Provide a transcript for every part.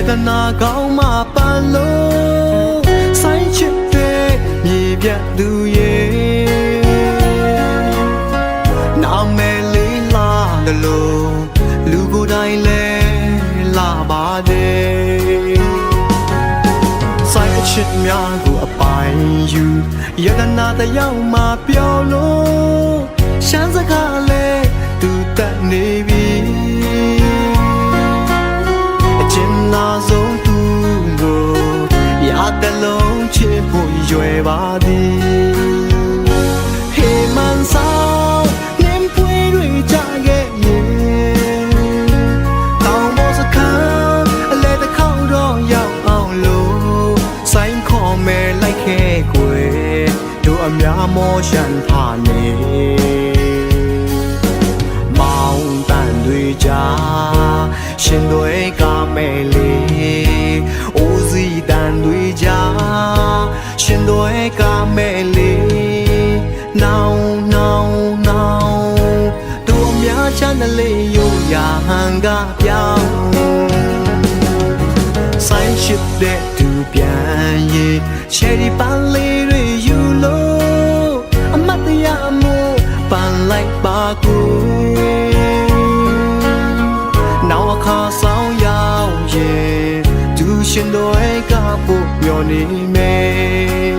တနာကောင်းမှပန်လို့ဆိုင်ချစ်တဲ့မြေပြတ်သူရဲ့နာမည်လေးလာတယ်လို့လူကိုယ်တိုင်လဲလာပါတယ်ဆိုင်အချစ်များကိုအပိုင်ယူယတနာတယောက်မှပြောလို့ရှမ်းစကားလဲသူတက်နေပြီအကျဉ်းနာဆုံးသူကိုရတဲ့လုံးချစ်ဖို့ရွယ်ပါသည်ဟေးမန်ဆောင်နင်းပွေတွေကြခဲ့ရင်တောင်ပေါ်စခန်းအလဲတစ်ခေါက်တော့ရောက်အောင်လို့ဆိုင်ခေါ်မယ်လိုက်ခဲ့ကွယ်တို့အများမောရှန်ထားနေရှင်တွေကမဲလေးအိုးစီတန်တွေကြာရှင်တွေကမဲလေးနောင်တို့အများချမ်းတလေးယူရာဟန်ကပြောင်းဆိုင်ရှိတဲ့သူပြန်ရေးချယ်ရီပန်းလေးတွေယူလို့အမတ်တရားမို့ပန်းလိုက်ပါကိုနောက်အခါဆောင်ရောက်ရဲ့သူရှင်တွေကပို့ပြောနေမယ်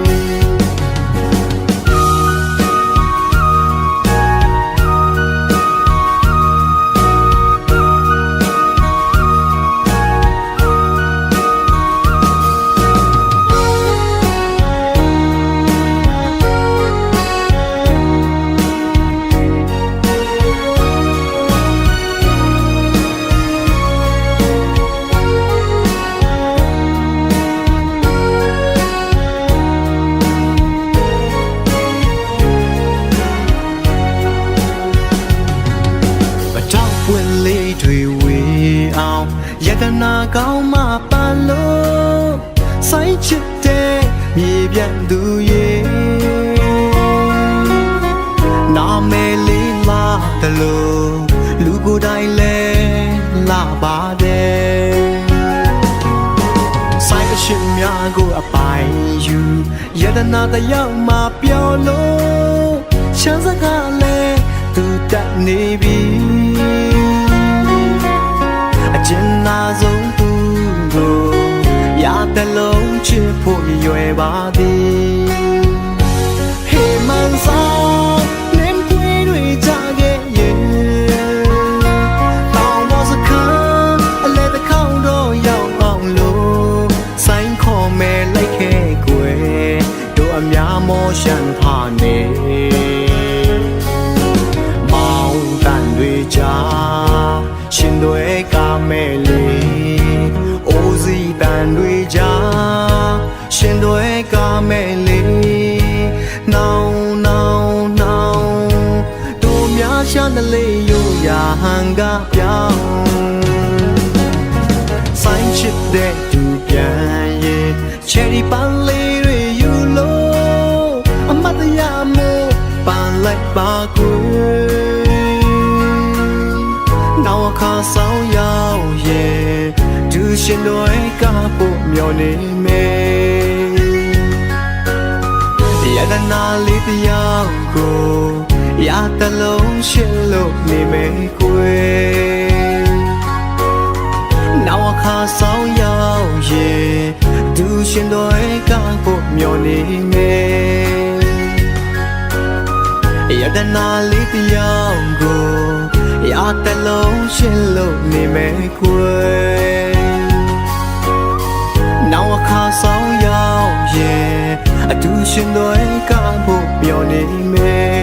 ယတနာကောင်းမှပန်လို့ဆိုင်ချစ်တဲ့မြေပြတ်သူရဲ့နာမည်လေးလာတယ်လို့လူကိုယ်တိုင်လဲလာပါတယ်ဆိုင်အရှင်များကိုအပိုင်ယူယတနာတယောက်မှပြောလို့ချမ်းစကားလဲသူတက်နေပြီအကျဉ်းနာဆုံးသူကိုရတဲ့လုံးချစ်ဖို့ရွယ်ပါသည်ဟေးမန်ဆောင်နင်းပွေတွေကြခဲ့ရင်တောင်ပေါ်စခန်းအလဲတစ်ခေါက်တော့ရောက်အောင်လို့ဆိုင်ခေါ်မယ်လိုက်ခဲ့ကွယ်တို့အများမောရှန်ထားနေမောင်တန်တွေကြာရှင်တွေကမဲလေးအိုးစီတန်တွေကြာရှင်တွေကမဲလေးနောင်တို့များချမ်းတလေးယူရာဟန်ကပြောင်းဆိုင်ချစ်တဲ့သူပြန်ရဲ့ချယ်ရီပန်းလေးတွေယူလို့အမတ်တရားမို့ပန်းလိုက်ပါကွယ်နောက်အခါဆောင်ရောက်ရဲ့သူရှင်တွေကပို့မျောနေမယ်ယတနာလေးတယောက်ကိုရတလုံးရှင်လို့နေမယ်ကွယ်နောက်အခါဆောင်ရောက်ရဲ့သူရှင်တွေကပို့မျောနေမယ်ယတနာလေးတယောက်ကိုရတဲ့လုံးရှင်လို့နေမယ်ကွယ်နောက်အခါဆောင်ရောက်ရဲ့အတူရှင်တွေကဖို့ပြောနေမယ်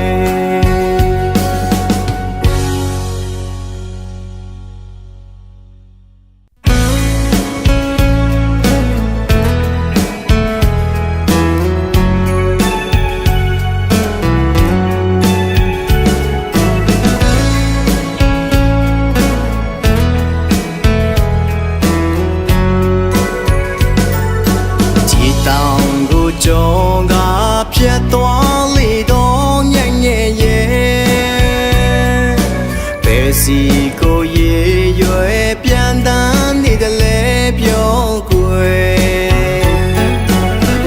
စီကိုရေရွယ်ပြန်တန်းနေတယ်လေပြော တော့ကွယ်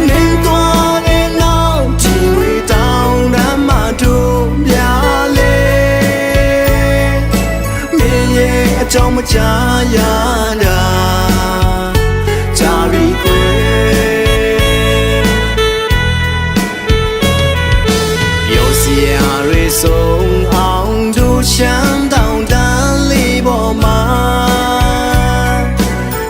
နင်းသွားတဲ့နောက်ဒီဝေတောင်းတမ်းမှတို့ပြလေမင်းရဲ့အကြောင်းမကြားရတာကြားပြီးကွယ်有些人送အောင်တို့ရှမ်းတောင်တန်းလေးပေါ်မှာ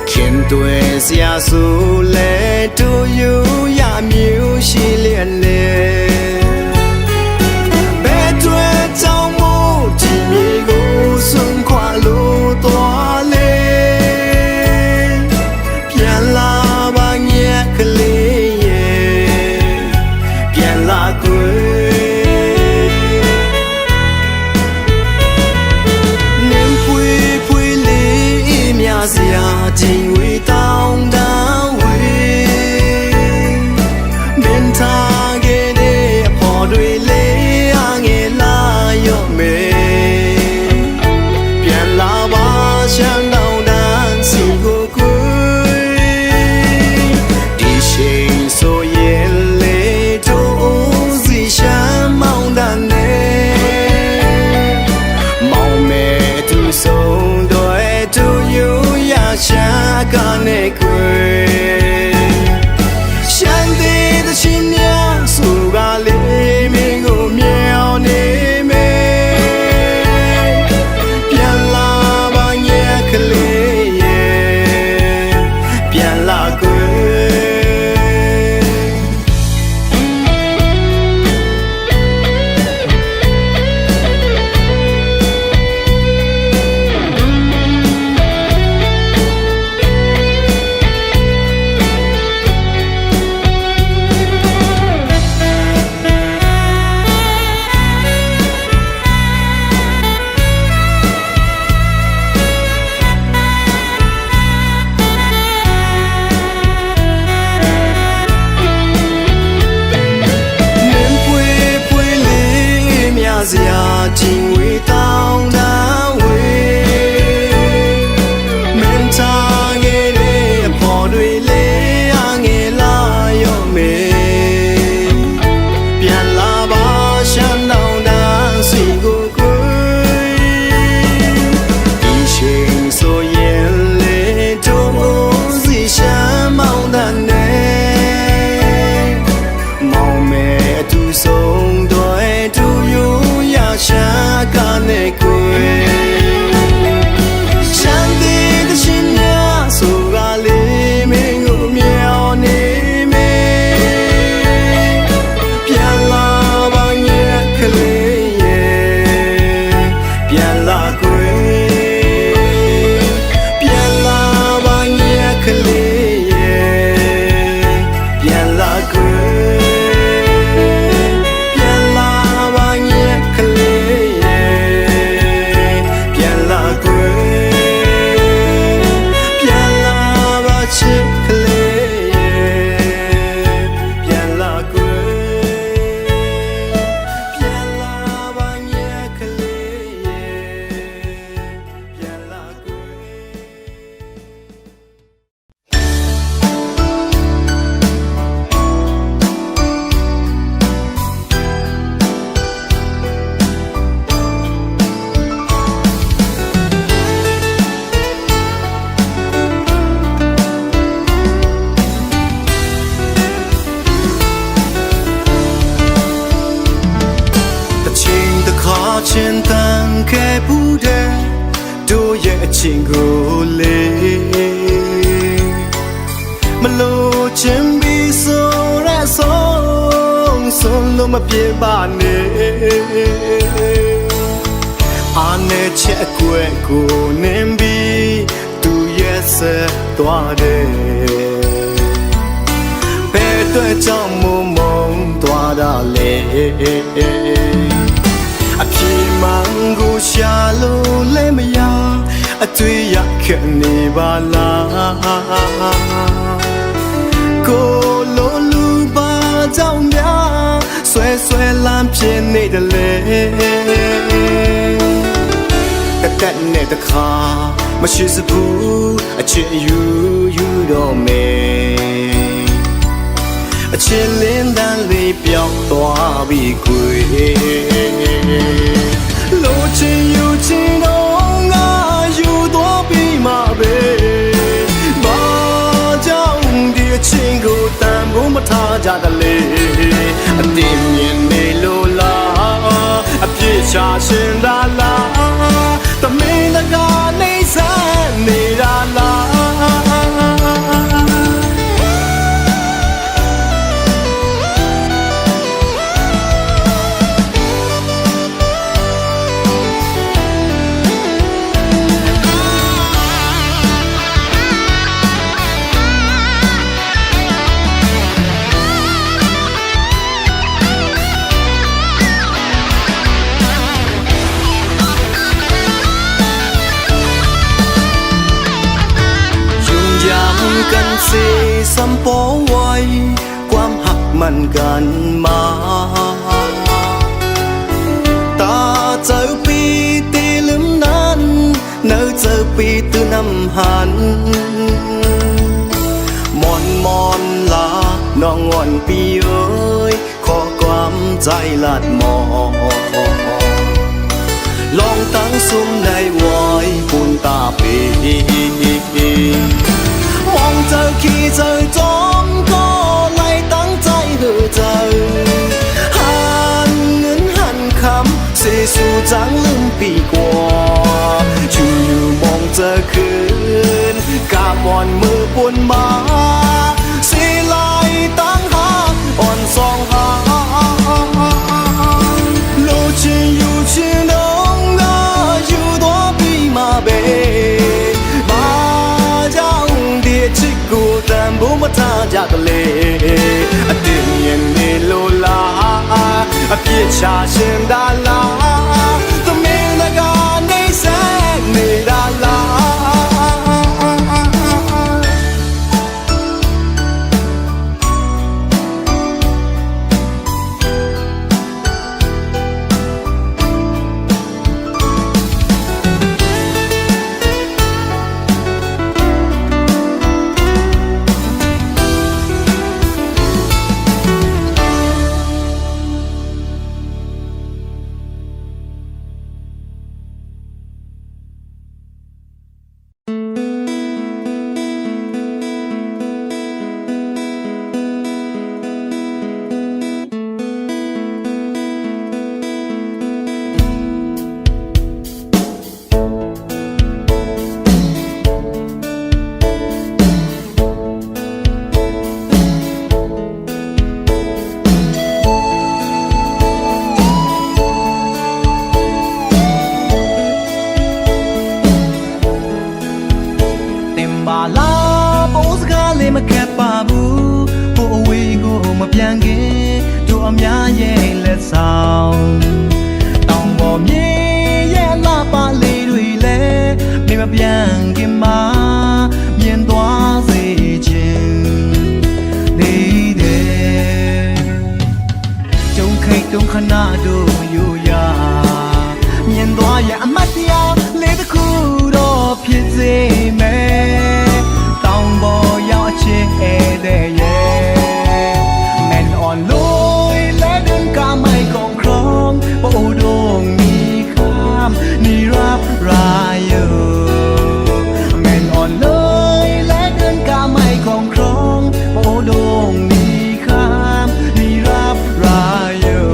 ခင်တွေ့စရာဆိုလဲတို့ယူရမျိုးရှိလျက်နဲ့ဘယ်တွေ့ကြောင့်မို့ဒီမြေကိုစွန့်ခွာလို့သွားလဲပြန်လာပါညက်ကလေးရဲ့ပြန်လာကွယ်နင်းဖွေးဖွေးလေးမြစရာချင်းဝေတောင်းတန်းဝေမင်းထားခဲ့တဲ့အဖို့တွေလေးအငယ်လာရော့မယ်ပြန်လာပါရှမ်းတောင်တန်းစီကိုကွယ်ဒီချိန်ဆိုရင်လေတို့စီရှမ်းမောင်တန်းနဲ့မောင်မဲ့သူဆုံးတော့တို့ယူရရှာကနေကွယ်ရှမ်းသေးတဲ့ချင်းများဆိုကလေးမင်းကိုမြောင်နေမယ်ပြန်လာပါညက်ကလေးရဲ့ပြန်လာကွယ်စရာချင်းဝေတောင်းတန်းဝေမင်းထားခဲ့တဲ့အဖို့တွေလေးအငယ်လာရော့မယ်ပြန်လာပါရှမ်းတောင်တန်းစီကိုကွယ်ဒီချိန်ဆိုရင်လေတို့စီရှမ်းမောင်တန်းနဲ့မောင်မဲ့သူဆုံးတော့တို့ယူရှာကနေကွယ်ရှမ်းသေးတဲ့ရှင်များဆိုကလေးမင်းကိုမြောင်နေမယ်ပြန်လာပါညက်ကလေးရဲ့ပြန်လာကွယ်ပြန်လာပါညက်ကလေးရဲ့ပြန်လာကွယ်ချင်းတန်ခဲ့ဘူးတဲ့တို့ရဲ့အချင်းကိုလေမလို့ချင်းပြီးဆိုရဲဆုံးလို့မပြေပါနဲ့အာနဲ့ချက်အကွယ်ကိုနင်းပြီးသူရဲ့ဆက်သွားတယ်ဘယ်တော့ကြောင့်မုံသွားတာလဲအပြေမှန်ကိုရှာလို့လဲမရအတွေ့ရခဲ့နေပါလားကိုလိုလူပါကြောင့်များဆွဲလမ်းပြင်းနေတယ်လေဘ တက်နဲ့တခါမရှိစဘူးအချစ်ယူတော့မယ်အချစ်လင်းတန်းလေးပြောင်းသွားပြီခွေလို့ချင်ယူချင်တော့ငါယူသွားပြီးမှပဲဘာကြောင့်ဒီအချင်းကိုတန်ဖို့မထားကြတလေအတင်းမြင်နေလို့လားအပြစ်ချရှင်တာလားတမင်းတကားနေစမ်းနေတာလားกันสิสัมปอไว้ความหักมันกันมาตาเจอปีตีลืมนั้นเนื้อเจอปีตื่นน้ำหันมอนลาน้องงอนปีเอ้ยขอความใจลาดมอลองตั้งซุ่มในไว้ปูนตาปีมองเจอขี้เจอจอมก็เลยตั้งใจเธอเจอหันเงินหันคำเสียสู่จังลืมปีกว่าอยู่มองเจอคืนกาบอ่อนมือปนมาเสียลายตั้งหาอ่อนสองหาโลชิอยู่ชิน้องก็อยู่ตัวปีมาเบกูตามบุมาท่าจากเลอดีตยังไม่โลลาอภิชาเชิญดาลาตัวเมนกาในแสงไม่ดาลาပြန်ကင်းတို့အများရဲ့လက်ဆောင်တောင်ပေါ်မြေရဲ့လာပါလေးတွေလည်းမင်းမပြန်ကင်းမှာမြင်သွားစေခြင်းနေတယ်ကြုံခိတ်တုံခဏတို့ယူရမြင်သွားရအမတ်တရားလေးတစ်ခုတော့ဖြစ်စေမယ်တောင်ပေါ်ရောက်ချင်တဲ့ရဲ့ลอยและเดินกาไม่กองครองโอ้ดงมีข้ามนี่รับรายอยู่แม่นอ่อนเลยและเดินกาไม่กองครองโอ้ดงมีข้ามนี่รับรายอยู่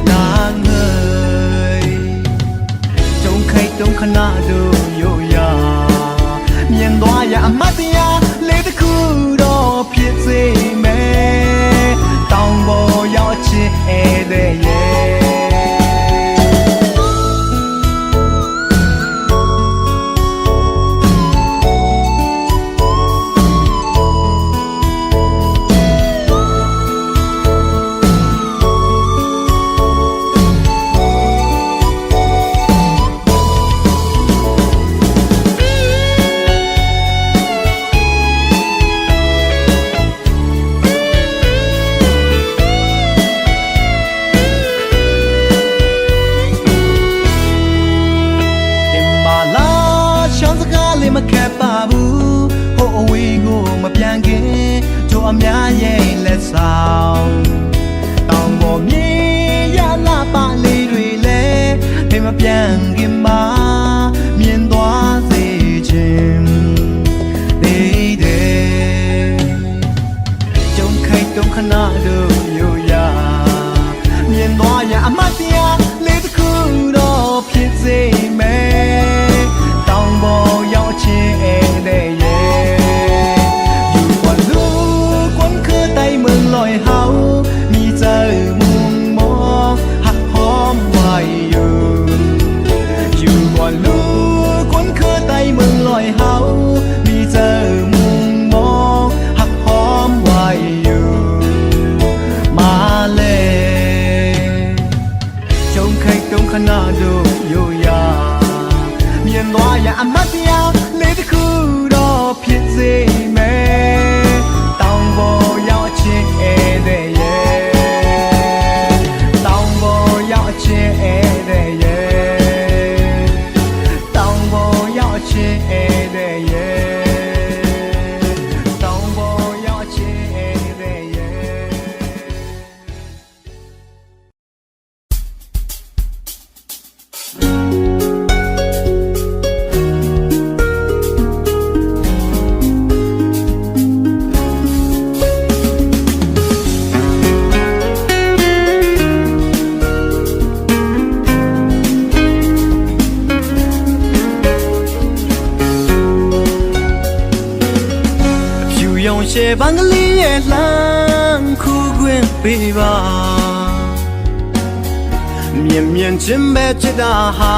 นางเอ๋ยจงใครจงขณะดูโยยาเมียนตัวอย่ามัดยาเลตะคูดอเพียเซแม่တောင်ပေါ်ရောက်ချစ်တဲ့ရဲ့ ခဏတို့ယူရမြင်သွားရအမတ်တရားလေးတစ်ခုတော့ဖြစ်စေမယ်တောင်ပေါ်ရောက်ချင်းဧည့်သည်ရဲ့ယူကွာလူကွန်ခတိုင်မလွိုင်ဟောင်းမိဇာမုံမောဟတ်ဟောမဝိုင်ယူကွာလူကွန်ခတိုင်မလွိုင်ဟောင်းမိဇာမုံမောဟတ်ဟောမဝိုင်မာလေကြုံခိုက်တုံးခဏတို့ယူရမြင်သွားရအမတ်တရားလေးတစ်ခုတော့ဖြစ်စေမယ်တောင်ပေါ်ရောက်ချင်းဧည့်သည်ရဲ့တောင်ပေါ်ရောက်ချင်းဧည့်သည်ရဲ့တောင်ပေါ်ရောက်ချင်းဧည့်သည်ရဲ့တောင်ပေါ်ရောက်ချင်းဧည့်သည်ရဲ့ရှေ့ဘင်္ဂလီရဲ့လမ်းခုခွင့်ပေးပါမြင်မြင်ချင်းပဲချစ်တာဟာ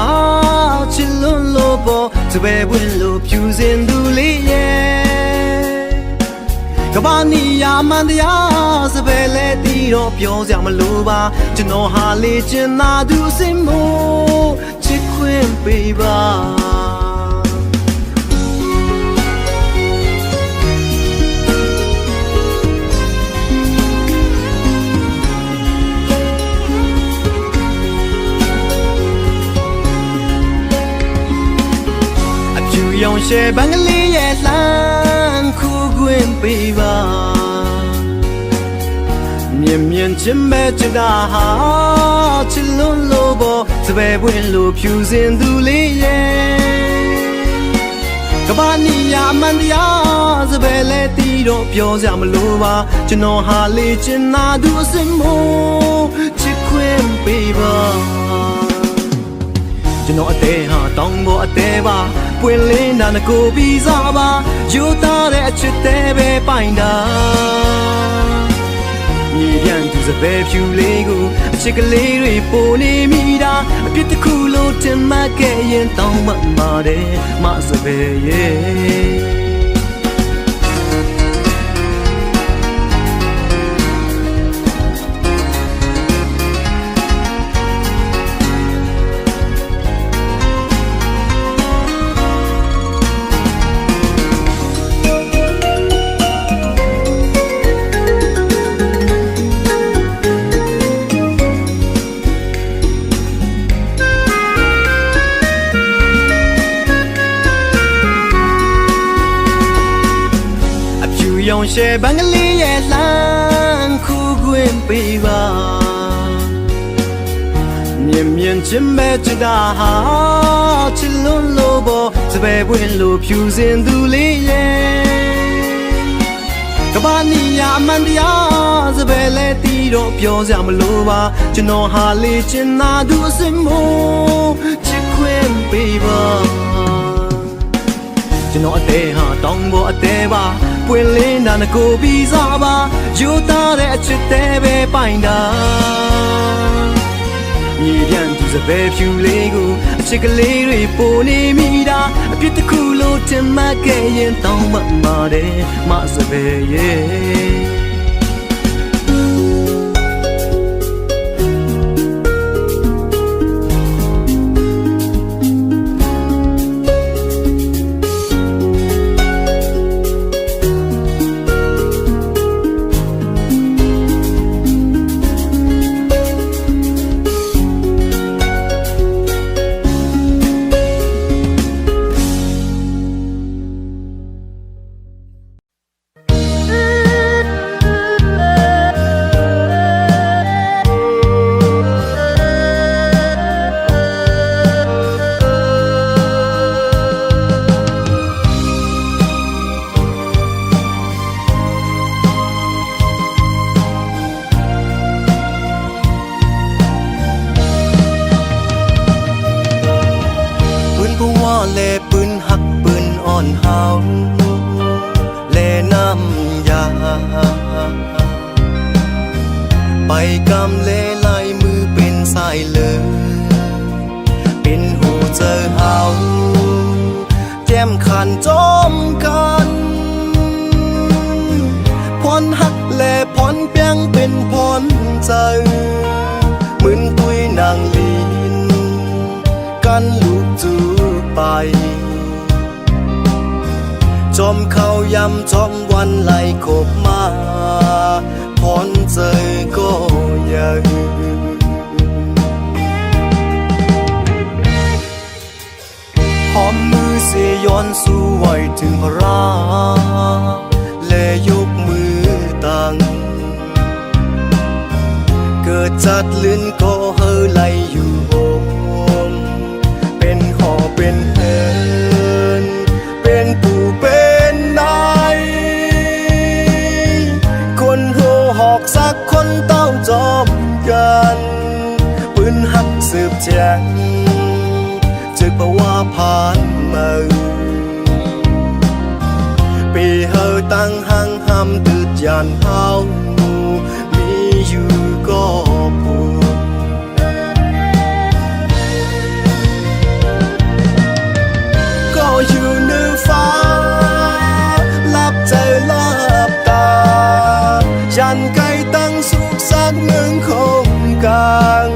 ချစ်လွန်းလို့ပေါ်စပယ်ပွင့်လို့ဖြူစင်သူလေးရဲ့ကဘာနီယာမန်တရားစပယ်လဲတီးတော့ပြောစရာမလိုပါကျွန်တော်ဟာလေချင်သာသူစင်မို့ချစ်ခွင့်ပေးပါရောင်ရှေ့ဘင်္ဂလီရဲ့လမ်းခုခွင့်ပေးပါမြင်မြင်ချင်းပဲချစ်တာဟာချစ်လွန်းလို့ပေါ်စပယ်ပွင့်လို့ဖြူစင်သူလေးရဲ့ကဘာနီယာမန်တရားစပယ်လဲတီးတော့ပြောစရာမလိုပါကျွန်တော်ဟာလေချင်သာသူအစင်မို့ချစ်ခွင့်ပေးပါကျွန်တော်အသေးဟာတောင်းပေါ်အသေးပါပွင့်လင်းတာငကိုပြီးစားပါယူသားတဲ့အချစ်သေးပဲပိုင်တာမြေပြန်သူစပယ်ဖြူလေးကိုအချစ်ကလေးတွေပိုနေမိတာအပြစ်တစ်ခုလို့တင်မှတ်ခဲ့ရင်တောင်းမှပါတယ်မစပယ်ရဲ့ရောင်ရှေ့ဘင်္ဂလီရဲ့လမ်းခုခွင့်ပေးပါမြင်မြင်ချင်းပဲချစ်တာဟာချစ်လွန်းလို့ပေါ်စပယ်ပွင့်လို့ဖြူစင်သူလေးရဲ့ကဘာနီယာမန်တရားစပယ်လဲတီးတော့ပြောစရာမလိုပါကျွန်တော်ဟာလေချင်သာသူအစင်မို့ချစ်ခွင့်ပေးပါကျွန်တော်အသေးဟာတောင်းပေါ်အသေးပါပွင့်လင်းတာငကိုပြီးစားပါယူသားတဲ့အချစ်သေးပဲပိုင်တာမြေပြန်သူစပယ်ဖြူလေးကိုအချစ်ကလေးတွေပိုနေမိတာအပြစ်တစ်ခုလို့တင်မှတ်ခဲ့ရင်တောင်းမှပါတယ်မစပယ်ရဲ့ เลปืนหักปืนอ่อนเฮาเลน้ำยาไปกำเลไหลมือเป็นสายเลยเป็นหูเจอเฮาแจ่มขันจอมกันพรหักแลพรเปียงเป็นพรใจเหมือนตุยนางลีนกันลูกจูไปจอมเขายำจอมวันไหลขบมาพรใจก็ยังหอมมือเสียย้อนสู้ไว้ถึงพระราและยกมือตั้งเกิดจัดลื่นก็เฮอไหลอยู่โฮมเป็นหอเป็นเฮินเป็นปู่เป็นนายคนโหหอกสักคนเต้าจอมกันปืนหักสืบแจงจึกบอกว่าผ่านมาปีเฮาตั้งหังห้ำตืดยานเฮามีอยู่ก็ปูก็อยู่เหนือฟ้าลับใจลับตายันไกลตั้งสุขสักเมืองคงกลาง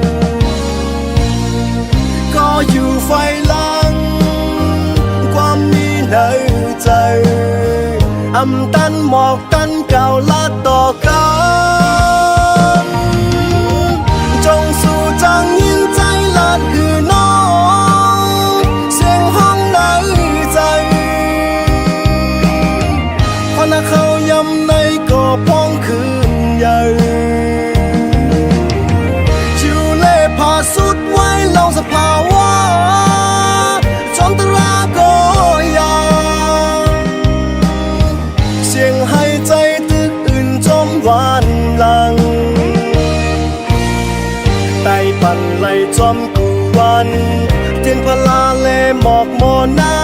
ก็อยู่ไฟลังความมีในใจอำตันหมอกตันเก่าลัดต่อกันจงสู่จังยินใจลัดหือน้องเสียงห้องในใจพอนาเขายำในก็พ้องคืนใหญ่ชิวเล่พาสุดไว้เล่าสภาวะจนตราก็ยาเสียงให้ใจตึกอื่นจมหวานหลังไต่ปั่นไหลจอมกูวันเทียนพลาเลหมอกหมอน้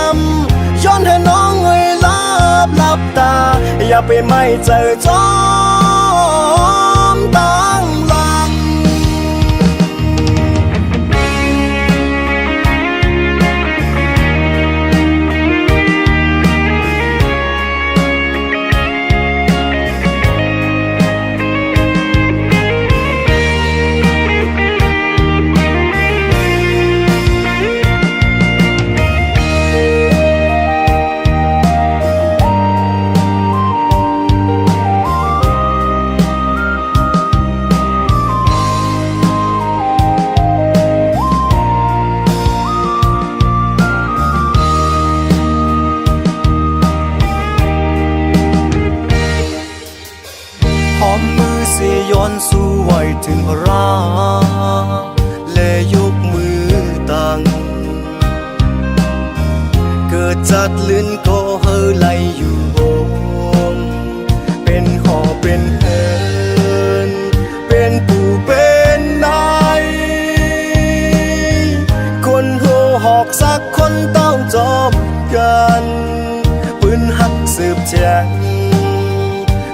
ำย้อนให้น้องเงยลับตาอย่าไปไม่เจอจอมตั้งหลังหอมมือเสียย้อนสู้ไว้ถึงพระราและยกมือตั้งเกิดจัดลื่นก็เฮอไหลอยู่โฮมเป็นหอเป็นเฮินเป็นปู่เป็นนายคนโหหอกสักคนเต้าจอมกันปืนหักสืบแจง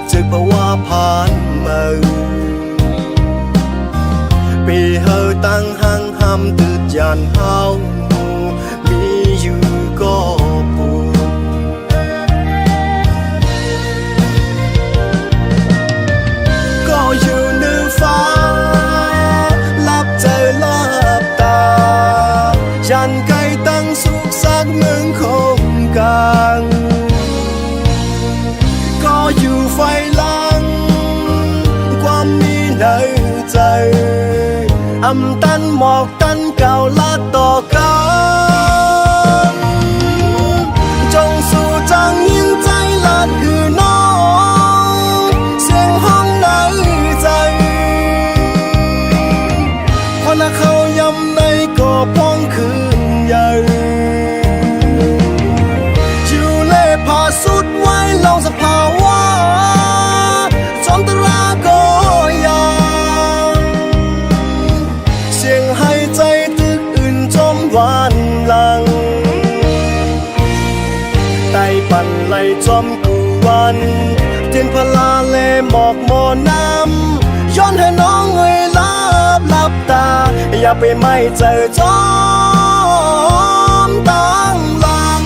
จึกบอกว่าผ่านมาปีเฮาตั้งหังห้ำตืดยานเฮามีอยู่ก็ปูก็อยู่เหนือฟ้าลับใจลับตายันไกลตั้งสุขสักเมืองคงกลางก็อยู่ไฟลังความมีในใจอำตันหมอกตันเก่าลัดต่อกันจงสู่จังยินใจลัดหือน้องเสียงห้องในใจพอนาเขายำในก็พ้องคืนใหญ่ชิวเล่พาสุดไว้เล่าสภาวะจนตราก็ยาเสียงให้ใจตึกอื่นจมหว นพลาเลหมอกโมน้ำย้อนให้น้องเงยลับตาอย่าไปไม่เจอจอมตั้งหลัง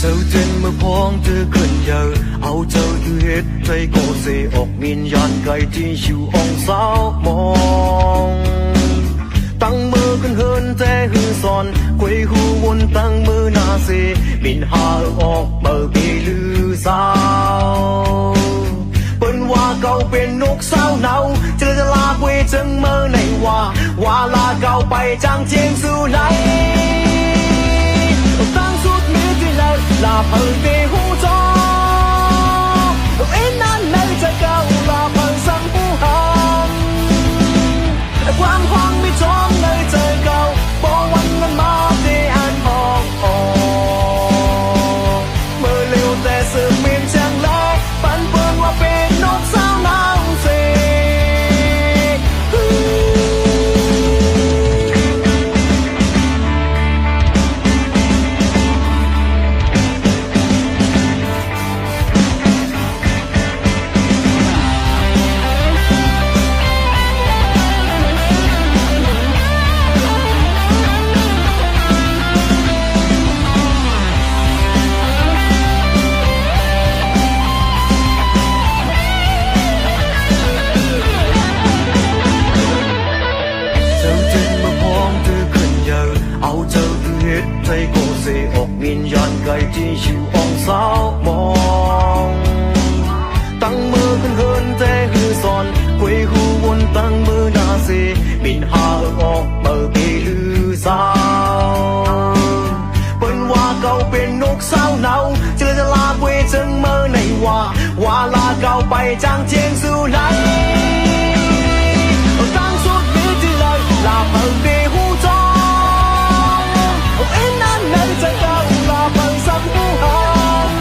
Sâu trên mưa phong từ cơn giờ áo châu từ hết thấy cô dễ ọc miền gian cây thì chiều ông sao mong tăng mơ cơn hơn thế hư son quê hú buồn tăng mơ na dê miền hà ọc bờ bì lư sao bên hoa cầu bên nốt sao nào chờจะลาquê chân mơ này hoa là cầu bay trang trên du này tăng suốt miết thì lại là phần về hú gió em nan nơi trời cao là phần sân phú hồng quang hoang mi trong nơi trời cao bỏ quanh ngân ma để an hòn mơ liềuแต่sự miền chẳng lẽ phản phương qua bên nốt sao nào gì thấy cô dễ ọc miền gian cây chỉ chịu ông sao mong tăng mơ cơn hơn thế hư son quê hú buồn tăng mơ na dê miền hà ọc bờ bì lư sao bên hoa cầu bên nốt sao nào chờจะลาquê chân mơ này hoa là cầu bay trang trên du này tăng suốt biết thì lời là phần về hú gió em nan nơi trời cao là phần sân phú hồng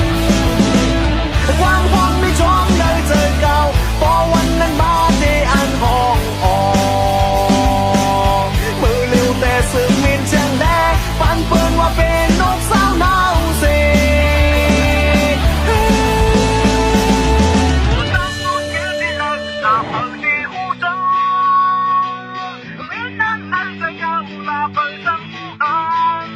quang hoang mi trong nơi trời cao bỏ quanh nắng ba để an hòn mưa liềuแต่sự miền chẳng lẽ phản phương qua bên nốt sao nào gì tăng suốt kia thì là phần đi hú gió em nan nơi trời cao là phần sân phú hồng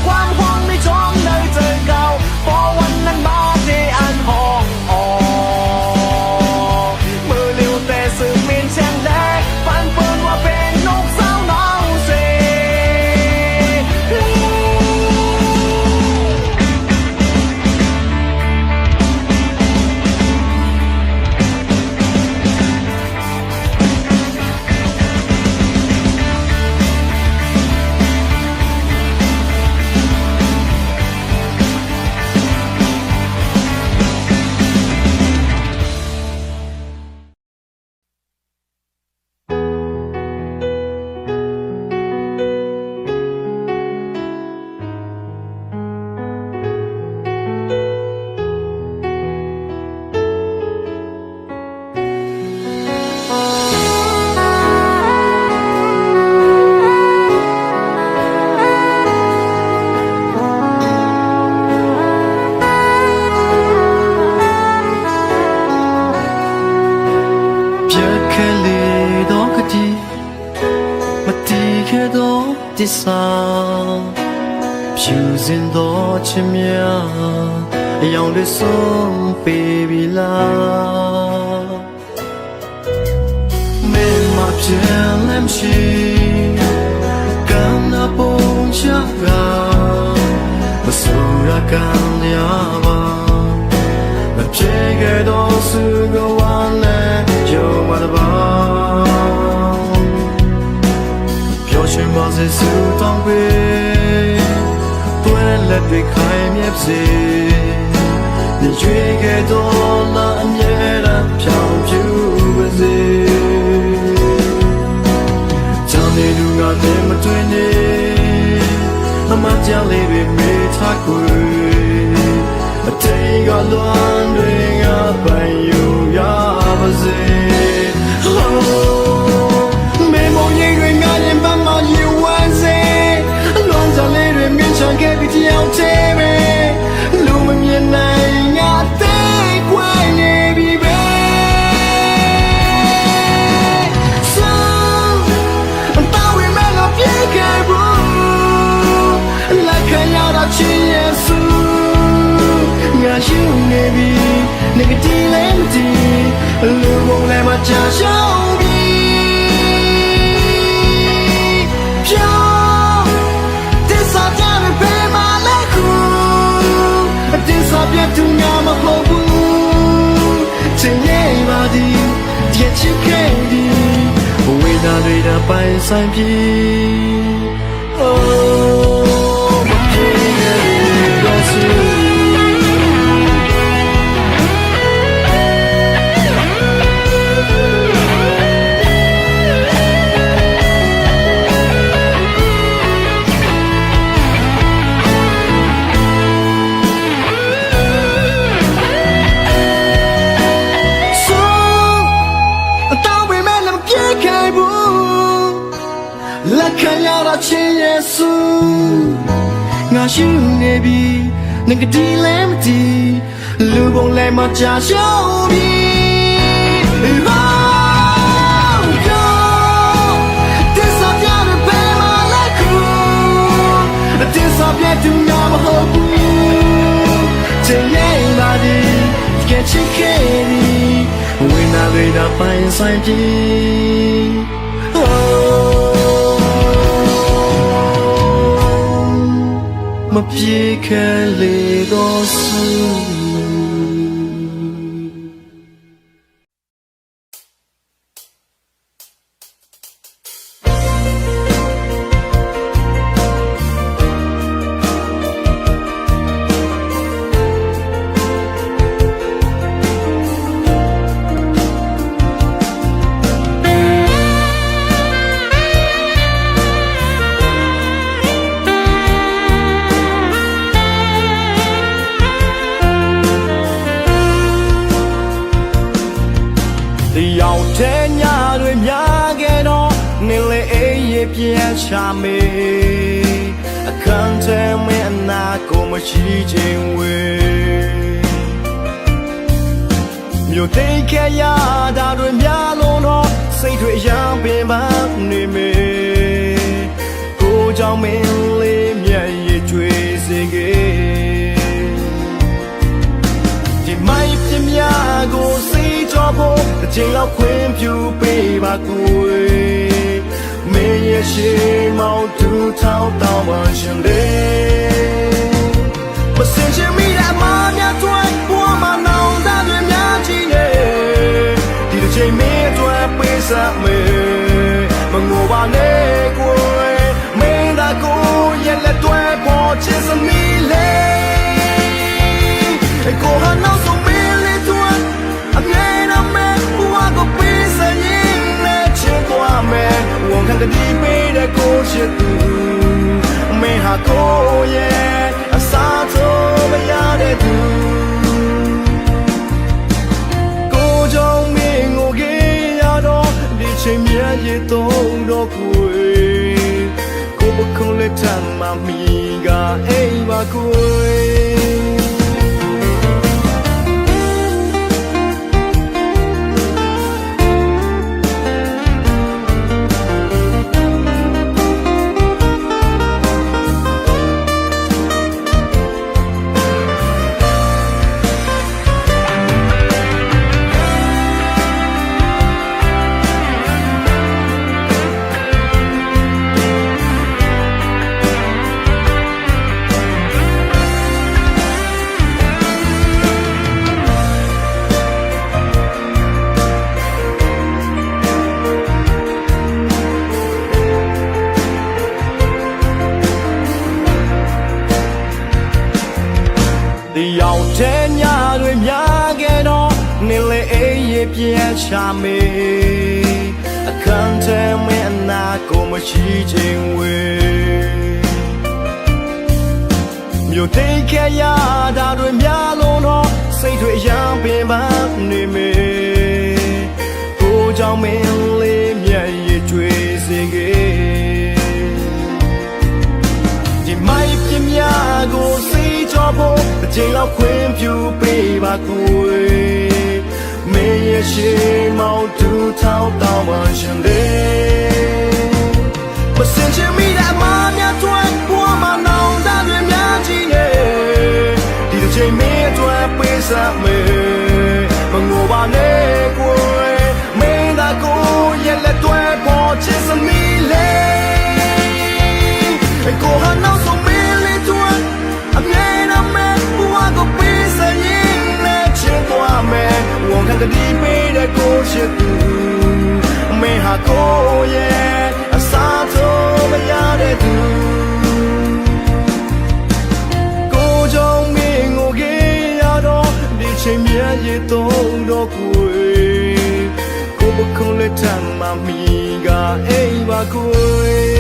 quang hoang mi trong nơi trời cao bỏ quanh nắng ba để an hòn mưa liềuแต่sự miền chẳng lẽ phản phương qua bên nốt sao nào gìที่สาวผิวสิ้นต่อชิมยายังได้ส่งเปบีลาไม่มาเพียงเล่มชีกันนับปงชักกามาสู่รักกันยาบามาเชื่อแค่ตัวสุขวันเล่ยอมมาตบฉันบอกจะสู้ต้องไปตัวเล็กไปใครเมียบสิในชีวิตแค่ตัวละอันเย่ละเพียงผิวไปสิจำได้ดูงานเดินมาด้วยนี่มาเจอเลยไปไม่ทักคุยเธอก็ล้วนด้วยงานไปอยู่ยาบสิไม่มองยังด้วยงานยังบ้ามาอยู่วันเสียล้วนจะเลยด้วยเงินฉันแค่ไปเที่ยวเท่ไหมรู้มันยังไงงานเต้กว่าเนี่ยพี่เบ้ซึ่งตาวิแม่เราเพียงแค่รู้และแค่อยากได้ชีวิต ရှုနေပြီနေကတိလည်းမတည်လူပုံလည်းမချရှောင်းပြီပြောတင်းစားကြရပေမလဲခုတင်းစားပြတူညာမဟုတ်ဘူးချင်းရဲ့ပါဒီတကယ်ချစ်ခဲ့ဒီဝေဒနာတွေတာပိုင်ဆိုင်ပြီ လက်ခံရတာချင်းယေရှုငါရှိနေပြီငါကတိလည်းမတည်လူပုံလည်းမချရှောင်းပြီတင်းစားပြတဲ့ဘယ်မှာလဲခုတင်းစားပြတူညာမဟုတ်ဘူးချင်းရဲ့ပါဒီတကယ်ချစ်ခဲ့ဒီဝိညာဉ်တွေတော့ပိုင်ဆိုင်ပြီ မပြေခဲလေတော့စူ ရောက်တဲ့ညတွေများခဲ့တော့နေလေအေးရပြန်ချမေအခန်းထဲမင်းအနာကိုမရှိခြင်းဝေမြို့သိမ်းခဲ့ရတာတွေများလုံးတော့စိတ်တွေရမ်းပင်ပန်းနေမေကိုကြောင့်မင်းလေးမျက်ရည်ကြွေစေခဲ့ဒီမိုက်ပြမြကိုစိတ်တော်ဖို့အချိန်လောက်ခွင့်ပြုပေးပါကိုယ်မင်းရဲ့ရှိမောင်သူထောက်တောင်းပါရှင်လေမစင်ချင်မိတဲ့မာမြတ်တွေပေါ်မှာနောင်တတွေများကြီးနေဒီတစ်ချိန်မင်းအတွက်ပေးစမေမငိုပါနဲ့ကိုယ်မင်းသာကိုရဲ့လက်တွေပေါ်ချစ်စမီလေကိုဟာနောက်ဆုံးမင်းလေးတို့အမြဲတမ်းမဲဘဝကိုပေးစရင်နဲ့ချစ်သွားမယ်ဝန်ခံတဲ့ပေးတဲ့ကိုချစ်သူမင်းဟာကိုရဲ့အစားထိုးမရတဲ့သူကိုကြောင့်မင်းကိုကြီးရတော့ဒီချိန်မြတ်ရတော့တော့ကိုကိုဘခုံးလက်ထမ်းမမီကအိမ်ပါကိုရောက်တဲ့ညတွေများခဲ့တော့နေလေအေးရပြန်ချမေအခန်းထဲမင်းအနာကိုမရှိခြင်းဝေမြို့သိမ်းခဲ့ရတာတွေများလုံးတော့စိတ်တွေရမ်းပင်ပန်းနေမေကိုကြောင့်မင်းလေးမျက်ရည်ကြွေစေခဲ့ဒီမိုက်ပြမြကိုစိတ်ကြောဖို့အချိန်လောက်ခွင့်ပြုပေးပါကိုယ်မင်းရဲ့ရှိမောင်သူထောက်တောင်းပါရှင်လေမစင်ချင်မိတဲ့မာမြတ်တွေပေါ်မှာနောင်တတွေများကြီးနေဒီတစ်ချိန်မင်းအတွက် ဆက်မယ်မငိုပါနဲ့ကိုယ်မင်းသာကိုရဲ့လက်တွဲပေါ်ချစ်စမီလေကိုဟာနောက်ဆုံးမင်းလေးတွန်းအမြဲတမ်းမဲ့ဘဝကိုပေးစရင်နဲ့ချစ်သွားမယ်ဝန်ခံတည်းပေးတဲ့ကိုချစ်သူမင်းဟာကိုရဲ့အစားထိုးမရတဲ့သူကိုကြောင့်မင်းကိုကြီးရတော့ဒီချိန်မြဲရတော့ကိုယ်ကိုဘခုံးလက်ထမ်းမမီကအိမ်ပါကိုယ်